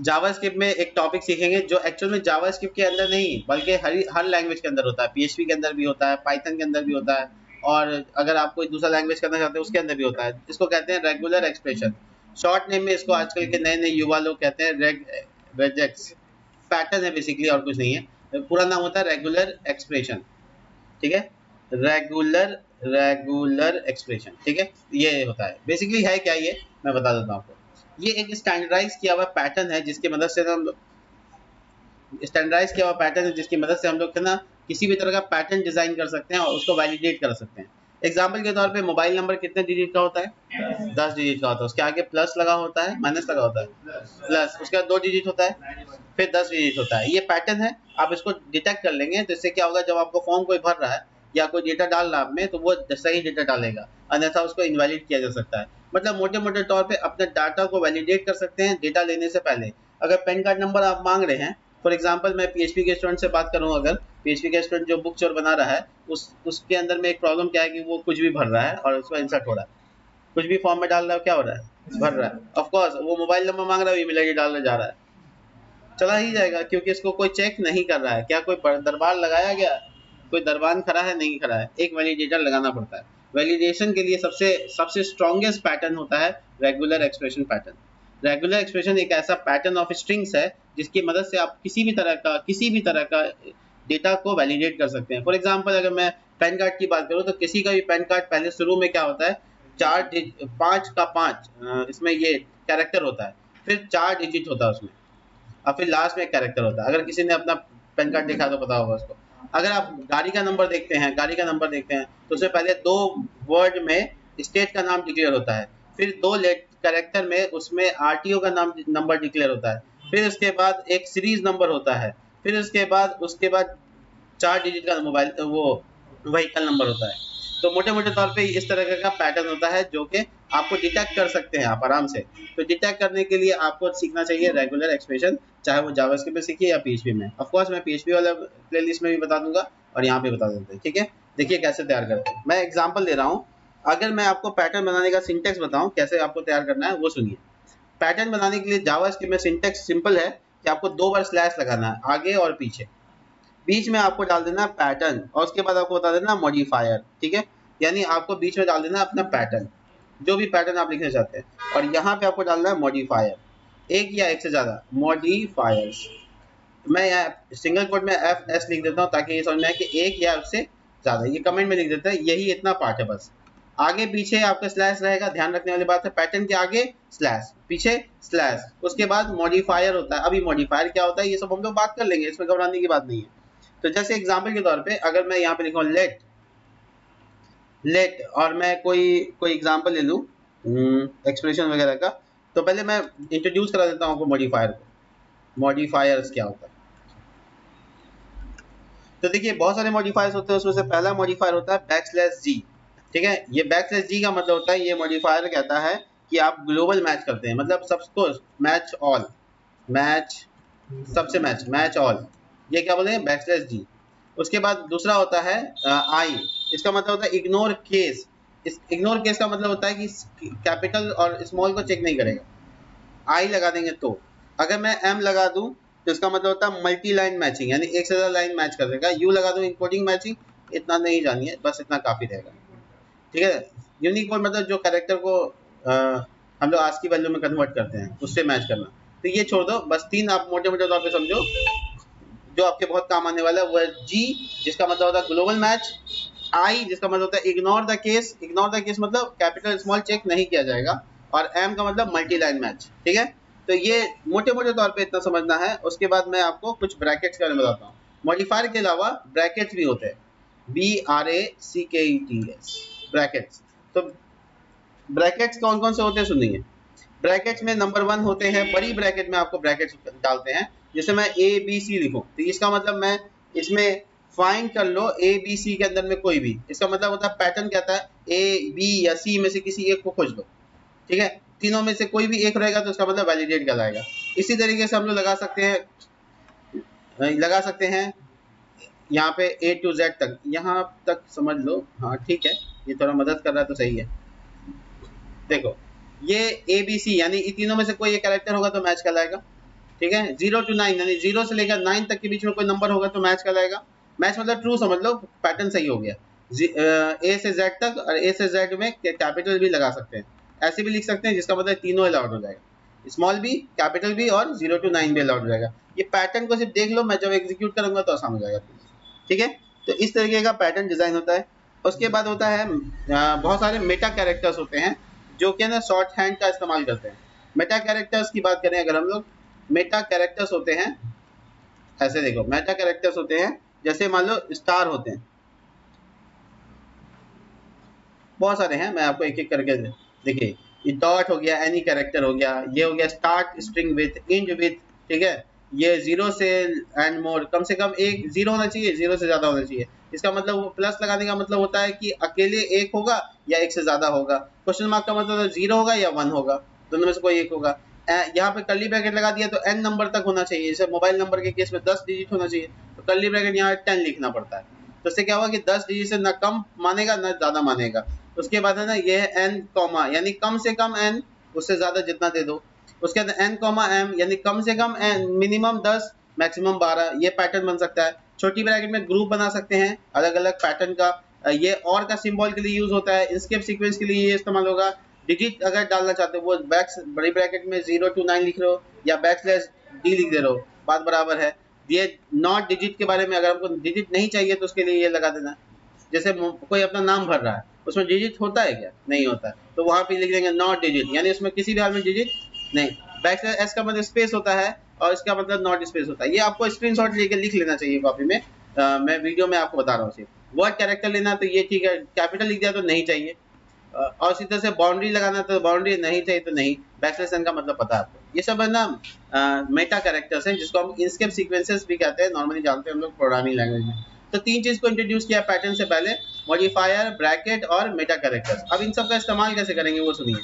JavaScript में एक topic सीखेंगे जो एक्चुअल में जावास्क्रिप्ट के अंदर नहीं बल्कि हर लैंग्वेज के अंदर होता है। पीएचपी के अंदर भी होता है, पाइथन के अंदर भी होता है, और अगर आप कोई दूसरा लैंग्वेज करना चाहते हैं उसके अंदर भी होता है। इसको कहते हैं रेगुलर एक्सप्रेशन। शॉर्ट नेम में इसको आजकल के नए नए युवा लोग कहते हैं रेजेक्स। पैटर्न है बेसिकली, और कुछ नहीं है। पूरा नाम होता है रेगुलर एक्सप्रेशन। ठीक है, रेगुलर एक्सप्रेशन। ठीक है, ये होता है बेसिकली। है क्या ये, मैं बता देता हूँ आपको। ये एक स्टैंडर्डाइज किया हुआ पैटर्न है जिसकी मदद से हम लोग है ना किसी भी तरह का पैटर्न डिजाइन कर सकते हैं और उसको वैलिडेट कर सकते हैं। एग्जाम्पल के तौर पे मोबाइल नंबर कितने डिजिट का होता है? 10 डिजिट का होता है। उसके आगे प्लस लगा होता है, माइनस लगा होता है, प्लस, उसके बाद 2 डिजिट होता है, फिर 10 डिजिट होता है। ये पैटर्न है, आप इसको डिटेक्ट कर लेंगे तो इससे क्या होगा, जब आपको फॉर्म कोई भर रहा है या कोई डेटा डाल रहा है आप में, तो वो सही डेटा डालेगा, अन्यथा उसको इनवैलिड किया जा सकता है। मतलब मोटे मोटे तौर पे अपने डाटा को वैलिडेट कर सकते हैं डेटा लेने से पहले। अगर पैन कार्ड नंबर आप मांग रहे हैं, फॉर एग्जांपल मैं पीएचपी के स्टूडेंट से बात करूं, अगर पीएचपी के स्टूडेंट जो बुक चोर बना रहा है, उसके अंदर में एक प्रॉब्लम क्या है कि वो कुछ भी भर रहा है और उसमें इंसर्ट हो रहा है, कुछ भी फॉर्म में डाल रहा है, क्या हो रहा है, भर रहा है। ऑफ कोर्स वो मोबाइल नंबर मांग रहा है, ईमेल आईडी डालने जा रहा है, चला ही जाएगा क्योंकि इसको कोई चेक नहीं कर रहा है। क्या कोई दरबार लगाया गया, कोई दरबान खड़ा है, नहीं खड़ा है, एक वैलिडेटर लगाना पड़ता है। वैलिडेशन के लिए सबसे सबसे स्ट्रॉन्गेस्ट पैटर्न होता है regular expression pattern. Regular expression एक ऐसा पैटर्न ऑफ स्ट्रिंग्स है जिसकी मदद से आप किसी भी तरह का डेटा को वैलिडेट कर सकते हैं। फॉर एग्जांपल अगर मैं पैन कार्ड की बात करूं तो किसी का भी पैन कार्ड पहले शुरू में क्या होता है, 5 का 5 इसमें ये कैरेक्टर होता है, फिर 4 डिजिट होता है उसमें, और फिर लास्ट में एक कैरेक्टर होता है। अगर किसी ने अपना पैन कार्ड देखा तो पता होगा उसको। अगर आप गाड़ी का नंबर देखते हैं तो उससे पहले 2 वर्ड में स्टेट का नाम डिक्लेयर होता है, फिर 2 कैरेक्टर में उसमें आरटीओ का नाम नंबर डिक्लेयर होता है, फिर उसके बाद एक सीरीज नंबर होता है, फिर उसके बाद 4 डिजिट का मोबाइल वो व्हीकल नंबर होता है। तो मोटे मोटे तौर पे इस तरह का पैटर्न होता है जो कि आपको डिटेक्ट कर सकते हैं आप आराम से। तो डिटेक्ट करने के लिए आपको सीखना चाहिए रेगुलर एक्सप्रेशन, चाहे वो जावास्क्रिप्ट में सीखिए या पीएचपी में। ऑफ कोर्स मैं पीएचपी वाला प्लेलिस्ट में भी बता दूंगा और यहाँ पे बता देते हैं। ठीक है, देखिए कैसे तैयार करते हैं। मैं एग्जाम्पल दे रहा हूँ। अगर मैं आपको पैटर्न बनाने का सिंटेक्स बताऊँ कैसे आपको तैयार करना है, वो सुनिए। पैटर्न बनाने के लिए जावास्क्रिप्ट में सिंटेक्स सिंपल है कि आपको 2 बार स्लैश लगाना है, आगे और पीछे, बीच में आपको डाल देना पैटर्न, और उसके बाद आपको बता देना मॉडिफायर। ठीक है, यानी आपको बीच में डाल देना अपना पैटर्न, जो भी पैटर्न आप लिखना चाहते हैं, और यहाँ पे आपको डालना है मॉडिफायर, एक या एक से ज्यादा मॉडिफायर्स। मैं यहाँ सिंगल कोट में एफ एस लिख देता हूँ ताकि ये समझ में आए कि एक या उससे ज्यादा। ये कमेंट में लिख देता है, यही इतना पार्ट है बस। आगे पीछे आपका स्लैश रहेगा, ध्यान रखने वाली बात है। पैटर्न के आगे स्लैश, पीछे स्लैश, उसके बाद मॉडिफायर होता है। अभी मॉडिफायर क्या होता है ये सब हम लोग बात कर लेंगे, इसमें घबराने की बात नहीं है। तो जैसे एग्जाम्पल के तौर पे अगर मैं यहाँ पे लिखूँ लेट और मैं कोई एग्जाम्पल ले लूँ एक्सप्रेशन वगैरह का, तो पहले मैं इंट्रोड्यूस करा देता हूँ आपको मॉडिफायर को। मॉडिफायर्स क्या होता है, तो देखिए बहुत सारे मॉडिफायर्स होते हैं, उसमें से पहला मॉडिफायर होता है बैकस्लैश जी। ठीक है, ये बैकस्लैश जी का मतलब होता है, ये मॉडिफायर कहता है कि आप ग्लोबल मैच करते हैं, मतलब सबको मैच ऑल, मैच सबसे मैच ऑल, ये क्या बोलते हैं, बैकस्लैश जी। उसके बाद दूसरा होता है आई, इसका मतलब होता है इग्नोर केस। इस इग्नोर केस का मतलब होता है कि कैपिटल और स्मॉल को चेक नहीं करेगा, आई लगा देंगे तो। अगर मैं एम लगा दूं तो इसका मतलब होता है मल्टी लाइन मैचिंग, यानी एक से ज्यादा लाइन मैच कर देगा। यू लगा दूं इनकोडिंग मैचिंग, इतना नहीं जानिए, बस इतना काफी रहेगा। ठीक है, यूनिकोड मतलब जो कैरेक्टर को हम लोग आज की वैल्यू में कन्वर्ट करते हैं उससे मैच करना। तो ये छोड़ दो, बस 3 आप मोटे मोटे तौर पे समझो जो आपके बहुत काम आने वाला है। वो है जी, जिसका मतलब होता है ग्लोबल मैच, आई जिसका मतलब होता है इग्नोर द केस, मतलब कैपिटल स्मॉल चेक नहीं किया जाएगा, और एम का मतलब मल्टी लाइन मैच। ठीक है, तो ये मोटे मोटे तौर पे इतना समझना है। उसके बाद मैं आपको कुछ ब्रैकेट्स के बारे में बताता हूँ। मॉडिफायर के अलावा ब्रैकेट्स भी होते हैं, BRACKETS, ब्रैकेट्स। तो ब्रैकेट्स कौन कौन से होते हैं सुनिए। ब्रैकेट्स में नंबर 1 होते हैं, बड़ी ब्रैकेट में आपको ब्रैकेट्स डालते हैं। जैसे मैं ABC लिखूं तो इसका मतलब मैं इसमें फाइंड कर लो ABC के अंदर में कोई भी, इसका मतलब होता है पैटर्न कहता है A, B या C में से किसी एक को खोज लो। ठीक है, तीनों में से कोई भी एक रहेगा तो इसका मतलब वैलिडेट कहलाएगा। इसी तरीके से हम लोग लगा सकते हैं यहाँ पे A to Z तक, यहाँ तक समझ लो। हाँ ठीक है, ये थोड़ा मदद कर रहा है तो सही है। देखो ये ABC यानी इन तीनों में से कोई एक कैरेक्टर होगा तो मैच कहलाएगा। ठीक है। 0 to 9 यानी 0 से लेकर 9 तक के बीच में कोई नंबर होगा तो मैच कहलाएगा। मैच मतलब ट्रू समझ लो, पैटर्न सही हो गया। ए से जेड तक, और ए से जेड में कैपिटल भी लगा सकते हैं, ऐसे भी लिख सकते हैं, जिसका मतलब तीनों अलाउड हो जाएगा, स्मॉल बी, कैपिटल बी और 0 to 9 भी अलाउड हो जाएगा। ये पैटर्न को सिर्फ देख लो, मैं जब एग्जीक्यूट करूंगा तो आसान हो जाएगा, ठीक है। तो इस तरीके का पैटर्न डिजाइन होता है। उसके बाद होता है बहुत सारे मेटा कैरेक्टर्स होते हैं जो कि ना शॉर्ट हैंड का इस्तेमाल करते हैं। मेटा कैरेक्टर्स की बात करें अगर हम लोग, मेटा कैरेक्टर्स होते हैं ऐसे, देखो मेटा कैरेक्टर्स होते हैं जैसे मान लो स्टार होते हैं, बहुत सारे हैं, मैं आपको एक एक करके देखिए, ये डॉट हो गया, एनी कैरेक्टर हो गया, ये हो गया start string with, end with, ठीक है। ये 0 से एंड मोर, कम से कम एक 0 होना चाहिए, 0 से ज्यादा होना चाहिए। इसका मतलब वो प्लस लगाने का मतलब होता है कि अकेले एक होगा या एक से ज्यादा होगा। क्वेश्चन मार्क का मतलब 0 होगा या 1 होगा, दोनों में से कोई एक होगा। यहाँ पे कर्ली ब्रैकेट लगा दिया तो n नंबर तक होना चाहिए, जैसे मोबाइल नंबर के केस में 10 डिजिट होना चाहिए, तो कर्ली ब्रैकेट यहाँ 10 लिखना पड़ता है। तो इससे क्या होगा कि 10 डिजिट से ना कम मानेगा ना ज्यादा मानेगा। उसके बाद है ना, ये है n कॉमा, यानी कम से कम n, उससे ज्यादा जितना दे दो। उसके बाद n कॉमा m, यानी कम से कम n, मिनिमम 10 मैक्सिमम 12, ये पैटर्न बन सकता है। छोटी ब्रैकेट में ग्रुप बना सकते हैं अलग अलग पैटर्न का। ये और का सिंबल के लिए यूज होता है, इंस्केप सीक्वेंस के लिए ये इस्तेमाल होगा। डिजिट अगर डालना चाहते हो वो बड़ी ब्रैकेट में 0 to 9 लिख रहे हो या बैकस्लैश d लिख दे रहे हो, बात बराबर है। ये नॉट डिजिट के बारे में, अगर हमको डिजिट नहीं चाहिए तो उसके लिए ये लगा देना। जैसे कोई अपना नाम भर रहा है, उसमें डिजिट होता है क्या? नहीं होता है, तो वहां पे लिख देंगे नॉट डिजिट, यानी उसमें किसी भी हाल में डिजिट नहीं। बैकस्लैश एस का मतलब स्पेस होता है और इसका मतलब नॉट स्पेस होता है। ये आपको स्क्रीनशॉट लेके लिख लेना चाहिए कॉपी में। मैं वीडियो में आपको बता रहा हूँ। सिर्फ वर्ड कैरेक्टर लेना तो ये ठीक है, कैपिटल लिख दिया तो नहीं चाहिए। और इसी तरह से बाउंड्री लगाना तो बाउंड्री नहीं चाहिए तो नहीं। बैकस्लैश एन का मतलब पता है आपको। ये सब है ना मेटा कैरेक्टर्स हैं, जिसको हम इंस्केप सीक्वेंसेस भी कहते हैं, नॉर्मली जानते हैं हम लोग प्रोग्रामिंग लैंग्वेज में। तो तीन चीज को इंट्रोड्यूस किया पैटर्न से पहले, मॉडिफायर, ब्रैकेट और मेटा कैरेक्टर्स। अब इन सब का इस्तेमाल कैसे करेंगे वो सुनिए,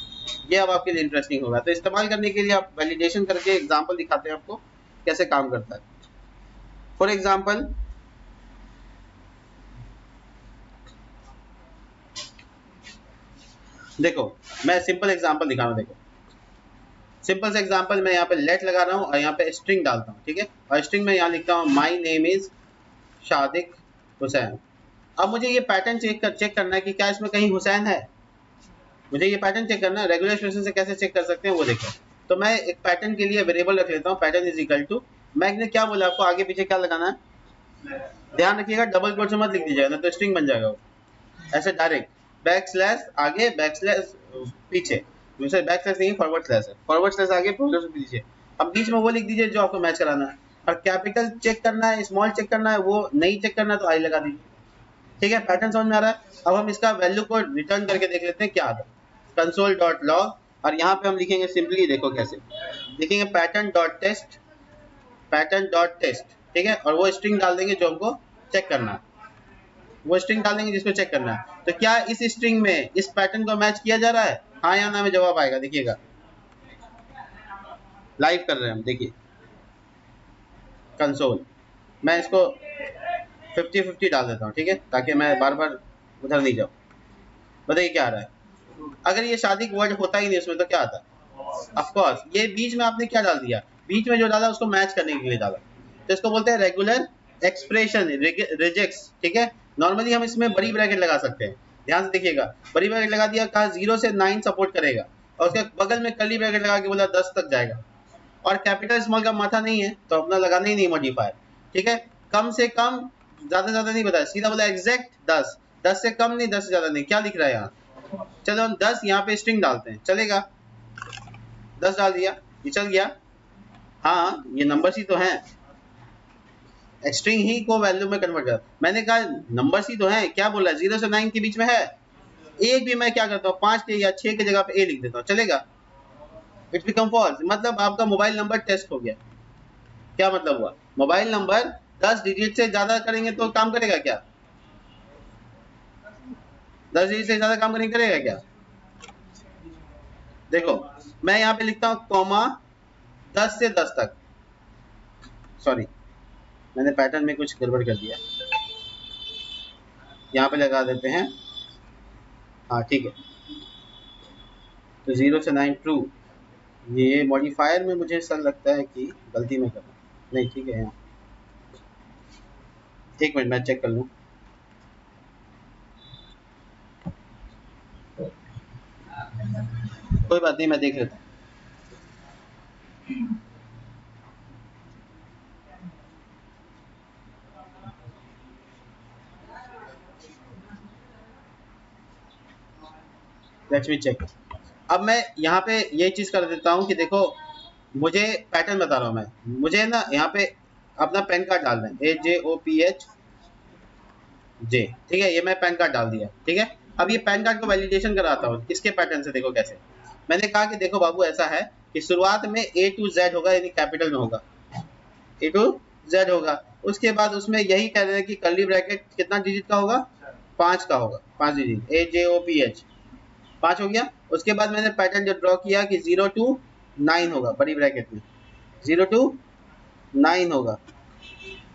ये अब आपके लिए इंटरेस्टिंग होगा। तो इस्तेमाल करने के लिए आप वैलिडेशन करके एग्जांपल दिखाते हैं आपको कैसे काम करता है। फॉर एग्जांपल, देखो मैं सिंपल एग्जांपल दिखा रहा हूँ। देखो सिंपल से एग्जांपल, मैं यहाँ पे लेट लगा रहा हूँ और यहाँ पे स्ट्रिंग डालता हूँ, ठीक है। और स्ट्रिंग में यहाँ लिखता हूँ माई नेम इज शादिक हुसैन। अब मुझे ये पैटर्न चेक करना है कि क्या इसमें कहीं हुसैन है। मुझे ये पैटर्न चेक करना है। रेगुलर एक्सप्रेशन से कैसे चेक कर सकते हैं वो देखो। तो मैं एक पैटर्न के लिए वेरिएबल रख लेता हूँ, पैटर्न इज इक्वल टू, मैंने क्या बोला आपको, आगे पीछे क्या लगाना है, ध्यान रखिएगा डबल कोट से मत लिख दीजिएगा, ना तो स्ट्रिंग बन जाएगा वो। ऐसे डायरेक्ट बैक स्लैश आगे, बैक स्लैश पीछे, दूसरे बैक स्लैश नहीं, फॉरवर्ड स्लैश है, फॉरवर्ड स्लैश आगे, फॉरवर्ड स्लैश पीछे। अब बीच में वो लिख दीजिए जो आपको मैच कराना है। और कैपिटल चेक करना है, स्मॉल चेक करना है, वो नहीं चेक करना तो आई लगा दीजिए, ठीक है। पैटर्न समझ में आ रहा है। अब हम इसका वैल्यू को रिटर्न करके देख लेते हैं क्या आता है। कंसोल डॉट लॉग, और यहाँ पे हम लिखेंगे सिंपली, देखो कैसे लिखेंगे, pattern dot test, pattern dot test, ठीक है। और वो स्ट्रिंग डाल देंगे जो हमको चेक करना है, वो स्ट्रिंग डाल देंगे जिसको चेक करना है। तो क्या इस स्ट्रिंग में इस पैटर्न को मैच किया जा रहा है, हाँ या ना में जवाब आएगा। देखिएगा लाइव कर रहे हैं हम, देखिए कंसोल, मैं इसको 50-50 डाल देता हूँ, ठीक है, ताकि मैं बार बार उधर नहीं जाऊँ। बताइए क्या आ रहा है। अगर ये शादी वर्ड होता ही नहीं उसमें तो क्या आता है, ऑफ कोर्स ये बीच में आपने क्या डाल दिया, बीच में जो डाला उसको मैच करने के लिए डाला, तो इसको बोलते हैं रेगुलर एक्सप्रेशन रिजेक्ट्स, ठीक है। नॉर्मली हम इसमें बड़ी ब्रैकेट लगा सकते हैं, ध्यान से देखिएगा, बड़ी ब्रैकेट लगा दिया, कहा 0 से 9 सपोर्ट करेगा, और उसके बगल में कर्ली ब्रैकेट लगा के बोला 10 तक जाएगा। और कैपिटल स्मॉल का माथा नहीं है तो अपना लगाना ही नहीं मॉडिफायर, ठीक है। कम से कम, ज्यादा नहीं बताया, सीधा बोला एग्जैक्ट 10, 10 से कम नहीं, 10 से ज्यादा नहीं। क्या लिख रहा है यहाँ, चलो हम 10 यहाँ पे स्ट्रिंग डालते हैं, चलेगा। 10 डाल दिया, ये चल गया। हाँ ये नंबर्स ही तो हैं, स्ट्रिंग ही को वैल्यू में कन्वर्ट कर, मैंने कहा नंबर्स ही तो हैं, क्या बोला 0 से 9 के बीच में है। एक भी मैं क्या करता हूँ 5 के या 6 के जगह पे ए लिख देता हूँ, चलेगा। इट्स बिकम फॉल्स, मतलब आपका मोबाइल नंबर टेस्ट हो गया। क्या मतलब हुआ, मोबाइल नंबर 10 डिजिट से ज्यादा करेंगे तो काम करेगा क्या, 10 डिजिट से ज्यादा काम नहीं करेगा क्या। देखो मैं यहाँ पे लिखता हूँ कॉमा 10 से 10 तक, सॉरी मैंने पैटर्न में कुछ गड़बड़ कर दिया, यहाँ पे लगा देते हैं, हाँ ठीक है। तो 0 से 9 ट्रू, ये मॉडिफायर में मुझे ऐसा लगता है कि गलती में करना नहीं, ठीक है यहाँ, एक मिनट मैं चेक कर लूँ। कोई बात नहीं, मैं देख लेता हूँ। Let's me check. अब मैं यहाँ पे ये चीज़ कर देता हूँ कि देखो, मुझे पैटर्न बता रहा हूँ मैं, मुझे ना यहाँ पे अपना पैन कार्ड डालना है, AJOPHJ, ठीक है, ये मैं पैन कार्ड डाल दिया, ठीक है। अब ये पैन कार्ड को वैलिडेशन कराता हूँ इसके पैटर्न से। देखो कैसे, मैंने कहा कि देखो बाबू ऐसा है कि शुरुआत में A to Z होगा, यानी कैपिटल में होगा, A to Z होगा। उसके बाद उसमें यही कह रहे हैं कि कर्ली ब्रैकेट कितना डिजिट का होगा, 5 का होगा, 5 डिजिट, AJOPH 5 हो गया। उसके बाद मैंने पैटर्न जो ड्रॉ किया कि 0 to 9 होगा, बड़ी ब्रैकेट में 0 to 9 होगा,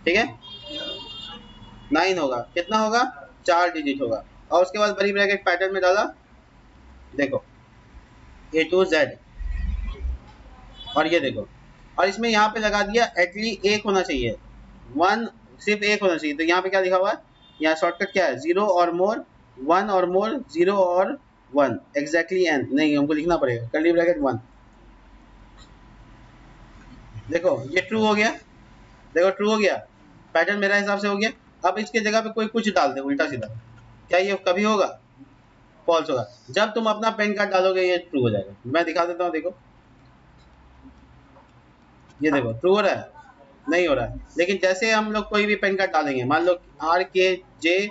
ठीक है, 9 होगा, कितना होगा, 4 डिजिट होगा। और उसके बाद बड़ी ब्रैकेट पैटर्न में डाला, देखो A to Z, और ये देखो, और इसमें यहाँ पे लगा दिया एटलीस्ट एक होना चाहिए, 1, सिर्फ एक होना चाहिए। तो यहाँ पे क्या लिखा हुआ है, यहाँ शॉर्टकट क्या है, 0 और मोर, 1 और मोर, 0 और 1, एग्जैक्टली एन नहीं, हमको लिखना पड़ेगा कर्ली ब्रैकेट 1। देखो ये ट्रू हो गया, देखो ट्रू हो गया, पैटर्न मेरा हिसाब से हो गया। अब इसके जगह पे कोई कुछ डाल दे उल्टा सीधा, क्या ये कभी होगा, फॉल्स होगा। जब तुम अपना पैन कार्ड डालोगे ये ट्रू हो जाएगा। मैं दिखा देता हूँ, देखो ये देखो ट्रू हो रहा है, नहीं हो रहा है। लेकिन जैसे हम लोग कोई भी पैन कार्ड डालेंगे, मान लो RKJHP,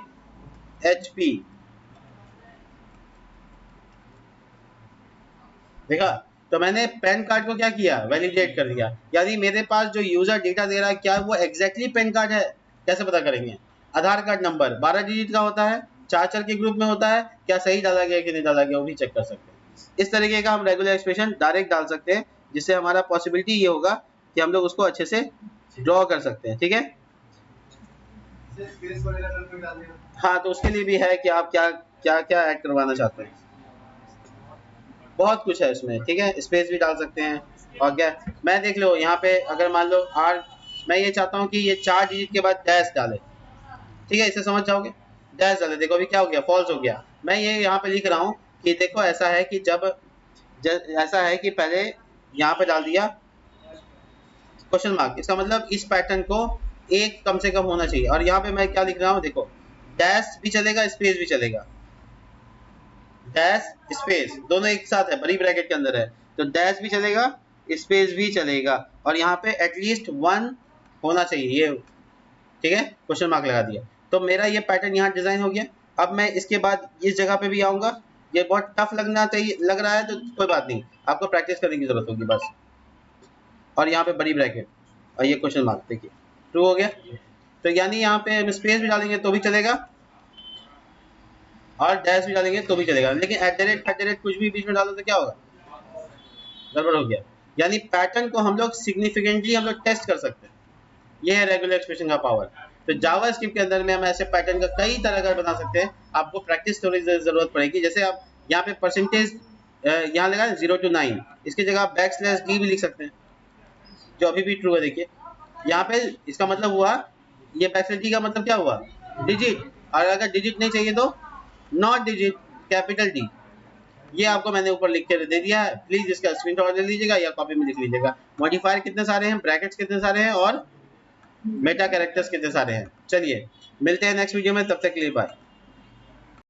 देखा, तो मैंने पैन कार्ड को क्या किया, वैलिडेट कर दिया, यानी मेरे पास जो यूजर डेटा दे रहा है क्या वो एग्जैक्टली पैन कार्ड है। कैसे पता करेंगे, आधार कार्ड नंबर 12 डिजिट का होता है, 4 के ग्रुप में होता है, क्या सही डाला गया कि नहीं डाला गया वो भी चेक कर सकते हैं। इस तरीके का हम रेगुलर एक्सप्रेशन डायरेक्ट डाल सकते हैं, जिससे हमारा पॉसिबिलिटी ये होगा कि हम लोग उसको अच्छे से ड्रॉ कर सकते हैं, ठीक है। हाँ, तो उसके लिए भी है कि आप क्या क्या क्या ऐड करवाना चाहते हैं, बहुत कुछ है इसमें, ठीक है, स्पेस भी डाल सकते हैं। और क्या, मैं देख लो यहाँ पे अगर मान लो आर, मैं ये चाहता हूँ कि ये 4 डिजिट के बाद डैश डाले, ठीक है, इसे समझ जाओगे, डैश डाले। देखो अभी क्या हो गया, फॉल्स हो गया। मैं ये यहाँ पे लिख रहा हूँ कि देखो ऐसा है कि ऐसा है कि पहले यहाँ पे डाल दिया क्वेश्चन मार्क, इसका मतलब इस पैटर्न को एक कम से कम होना चाहिए। और यहाँ पे मैं क्या लिख रहा हूँ, देखो डैश भी चलेगा, स्पेस भी चलेगा, डैश स्पेस दोनों एक साथ है, बड़ी ब्रैकेट के अंदर है, तो डैश भी चलेगा, स्पेस भी चलेगा, और यहाँ पे एटलीस्ट 1 होना चाहिए, ये ठीक है, क्वेश्चन मार्क लगा दिया। तो मेरा ये पैटर्न यहाँ डिजाइन हो गया। अब मैं इसके बाद इस जगह पे भी आऊंगा, ये बहुत टफ लगना चाहिए, लग रहा है तो कोई बात नहीं, आपको प्रैक्टिस करने की जरूरत होगी बस। और यहाँ पे बड़ी ब्रैकेट और ये क्वेश्चन मार्क, देखिए ट्रू हो गया। तो यानी यहाँ पे हम स्पेस भी डालेंगे तो भी चलेगा, और डैश भी डालेंगे तो भी चलेगा, लेकिन एट द रेट कुछ भी बीच में डालो तो क्या होगा, गड़बड़ हो गया। यानी पैटर्न को हम लोग सिग्निफिकेंटली हम लोग टेस्ट कर सकते हैं, ये है रेगुलर एक्सप्रेशन का पावर। तो जावास्क्रिप्ट के अंदर में हम ऐसे पैटर्न का कई तरह का बना सकते हैं। आपको प्रैक्टिस थोड़ी जरूरत पड़ेगी। जैसे आप यहाँ पे परसेंटेज यहाँ लगा 0 to 9, इसकी जगह आप \d भी लिख सकते हैं, जो अभी भी ट्रू है। देखिए यहाँ पे इसका मतलब हुआ, ये \d का मतलब क्या हुआ, डिजिट, और अगर डिजिट नहीं चाहिए तो नॉट डिजिट, कैपिटल डी। ये आपको मैंने ऊपर लिख के दे दिया है, प्लीज इसका स्क्रीनशॉट ले लीजिएगा या कॉपी में लिख लीजिएगा। मॉडिफायर कितने सारे हैं, ब्रैकेट्स कितने सारे हैं, और मेटा कैरेक्टर्स कितने सारे हैं। चलिए मिलते हैं नेक्स्ट वीडियो में, तब तक के लिए बाय।